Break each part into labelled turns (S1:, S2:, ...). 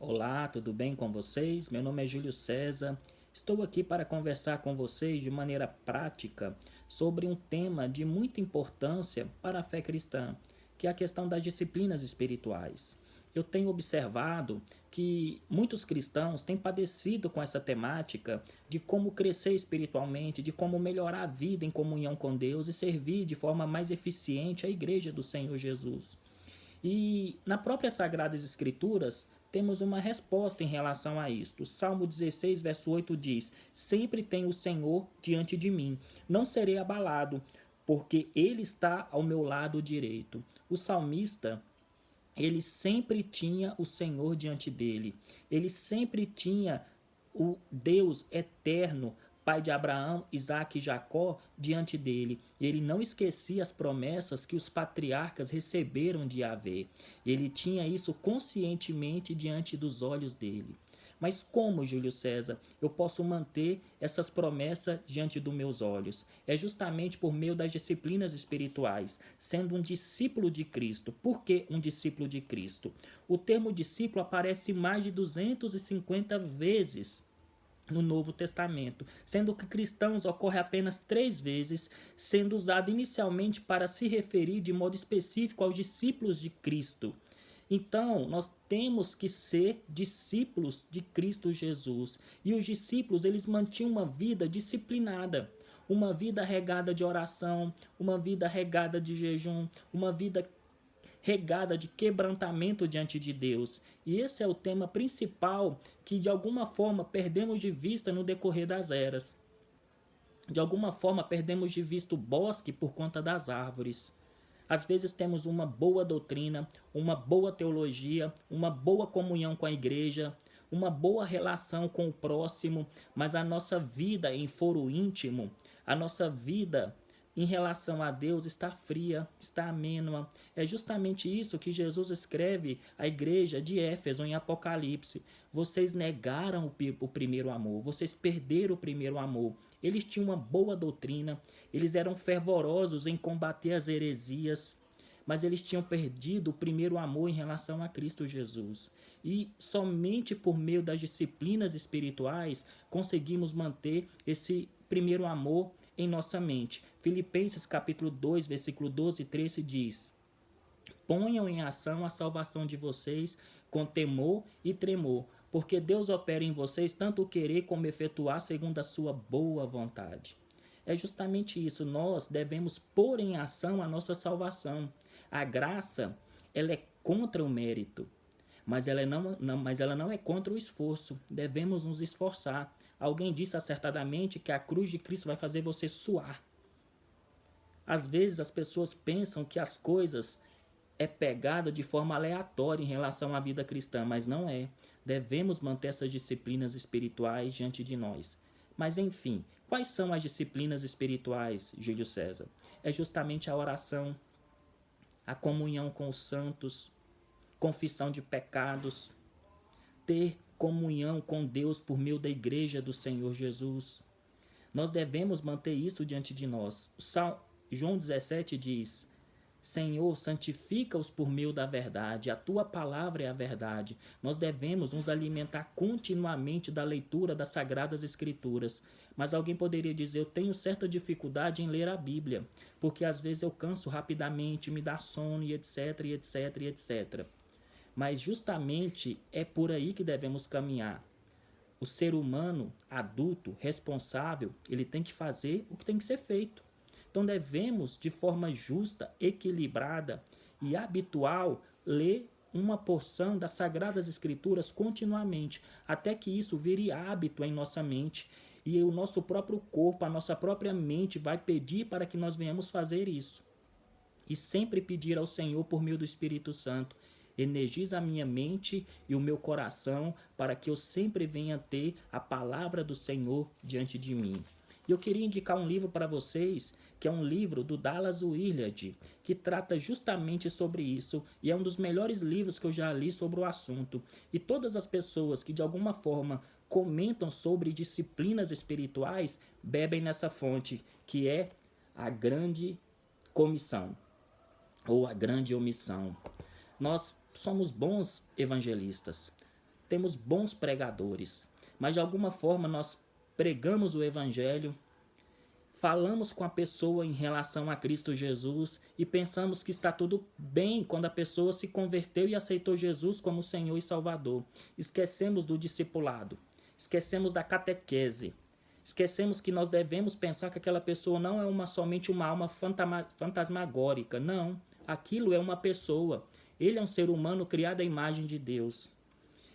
S1: Olá, tudo bem com vocês? Meu nome é Júlio César. Estou aqui para conversar com vocês de maneira prática sobre um tema de muita importância para a fé cristã, que é a questão das disciplinas espirituais. Eu tenho observado que muitos cristãos têm padecido com essa temática de como crescer espiritualmente, de como melhorar a vida em comunhão com Deus e servir de forma mais eficiente a Igreja do Senhor Jesus. E na própria Sagradas Escrituras, temos uma resposta em relação a isto. O Salmo 16, verso 8 diz: Sempre tenho o Senhor diante de mim, não serei abalado, porque Ele está ao meu lado direito. O salmista, ele sempre tinha o Senhor diante dele, ele sempre tinha o Deus eterno, pai de Abraão, Isaque e Jacó, diante dele. Ele não esquecia as promessas que os patriarcas receberam de Yahvé. Ele tinha isso conscientemente diante dos olhos dele. Mas como, Júlio César, eu posso manter essas promessas diante dos meus olhos? É justamente por meio das disciplinas espirituais, sendo um discípulo de Cristo. Por que um discípulo de Cristo? O termo discípulo aparece mais de 250 vezes no Novo Testamento, sendo que cristãos ocorre apenas 3 vezes, sendo usado inicialmente para se referir de modo específico aos discípulos de Cristo. Então, nós temos que ser discípulos de Cristo Jesus. E os discípulos, eles mantinham uma vida disciplinada, uma vida regada de oração, uma vida regada de jejum, uma vida regada de quebrantamento diante de Deus. E esse é o tema principal que de alguma forma perdemos de vista no decorrer das eras. De alguma forma perdemos de vista o bosque por conta das árvores. Às vezes temos uma boa doutrina, uma boa teologia, uma boa comunhão com a igreja, uma boa relação com o próximo, mas a nossa vida em foro íntimo, a nossa vida em relação a Deus está fria, está amênua. É justamente isso que Jesus escreve à igreja de Éfeso em Apocalipse. Vocês negaram o primeiro amor, vocês perderam o primeiro amor. Eles tinham uma boa doutrina, eles eram fervorosos em combater as heresias, mas eles tinham perdido o primeiro amor em relação a Cristo Jesus. E somente por meio das disciplinas espirituais conseguimos manter esse primeiro amor em nossa mente. Filipenses capítulo 2, versículo 12 e 13 diz: Ponham em ação a salvação de vocês com temor e tremor, porque Deus opera em vocês tanto o querer como efetuar segundo a sua boa vontade. É justamente isso, nós devemos pôr em ação a nossa salvação. A graça, ela é contra o mérito, mas ela não é contra o esforço. Devemos nos esforçar. Alguém disse acertadamente que a cruz de Cristo vai fazer você suar. Às vezes as pessoas pensam que as coisas é pegada de forma aleatória em relação à vida cristã, mas não é. Devemos manter essas disciplinas espirituais diante de nós. Mas enfim, quais são as disciplinas espirituais, Júlio César? É justamente a oração, a comunhão com os santos, confissão de pecados, ter comunhão com Deus por meio da igreja do Senhor Jesus. Nós devemos manter isso diante de nós. João 17 diz: Senhor, santifica-os por meio da verdade, a tua palavra é a verdade. Nós devemos nos alimentar continuamente da leitura das Sagradas Escrituras. Mas alguém poderia dizer: eu tenho certa dificuldade em ler a Bíblia, porque às vezes eu canso rapidamente, me dá sono e etc, e etc, e etc. Mas justamente é por aí que devemos caminhar. O ser humano adulto, responsável, ele tem que fazer o que tem que ser feito. Então devemos, de forma justa, equilibrada e habitual, ler uma porção das Sagradas Escrituras continuamente, até que isso vire hábito em nossa mente e o nosso próprio corpo, a nossa própria mente vai pedir para que nós venhamos fazer isso. E sempre pedir ao Senhor por meio do Espírito Santo: energiza a minha mente e o meu coração para que eu sempre venha ter a palavra do Senhor diante de mim. E eu queria indicar um livro para vocês, que é um livro do Dallas Willard, que trata justamente sobre isso, e é um dos melhores livros que eu já li sobre o assunto. E todas as pessoas que de alguma forma comentam sobre disciplinas espirituais bebem nessa fonte, que é a Grande Comissão, ou a Grande Omissão. Nós somos bons evangelistas, temos bons pregadores, mas de alguma forma nós pregamos o evangelho, falamos com a pessoa em relação a Cristo Jesus e pensamos que está tudo bem quando a pessoa se converteu e aceitou Jesus como Senhor e Salvador. Esquecemos do discipulado, esquecemos da catequese, esquecemos que nós devemos pensar que aquela pessoa não é somente uma alma fantasmagórica. Não, aquilo é uma pessoa. Ele é um ser humano criado à imagem de Deus.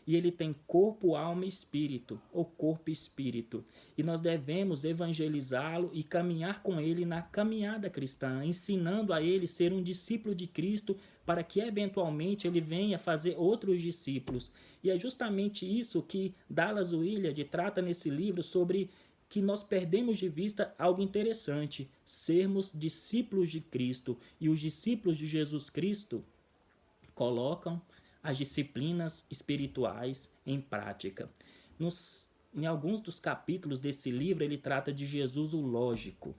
S1: E ele tem corpo, alma e espírito, ou corpo e espírito. E nós devemos evangelizá-lo e caminhar com ele na caminhada cristã, ensinando a ele ser um discípulo de Cristo para que eventualmente ele venha fazer outros discípulos. E é justamente isso que Dallas Willard trata nesse livro, sobre que nós perdemos de vista algo interessante: sermos discípulos de Cristo. E os discípulos de Jesus Cristo colocam as disciplinas espirituais em prática. Em alguns dos capítulos desse livro, ele trata de Jesus o lógico,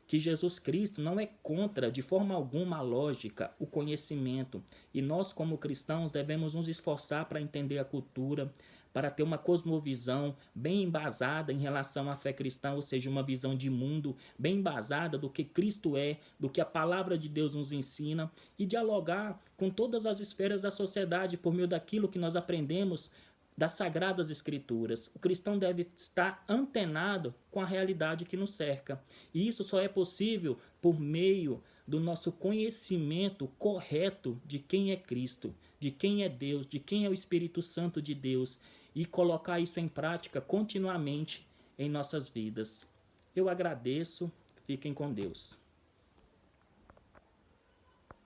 S1: que Jesus Cristo não é contra de forma alguma a lógica, o conhecimento, e nós como cristãos devemos nos esforçar para entender a cultura, para ter uma cosmovisão bem embasada em relação à fé cristã, ou seja, uma visão de mundo bem embasada do que Cristo é, do que a palavra de Deus nos ensina, e dialogar com todas as esferas da sociedade por meio daquilo que nós aprendemos das Sagradas Escrituras. O cristão deve estar antenado com a realidade que nos cerca. E isso só é possível por meio do nosso conhecimento correto de quem é Cristo, de quem é Deus, de quem é o Espírito Santo de Deus, e colocar isso em prática continuamente em nossas vidas. Eu agradeço. Fiquem com Deus.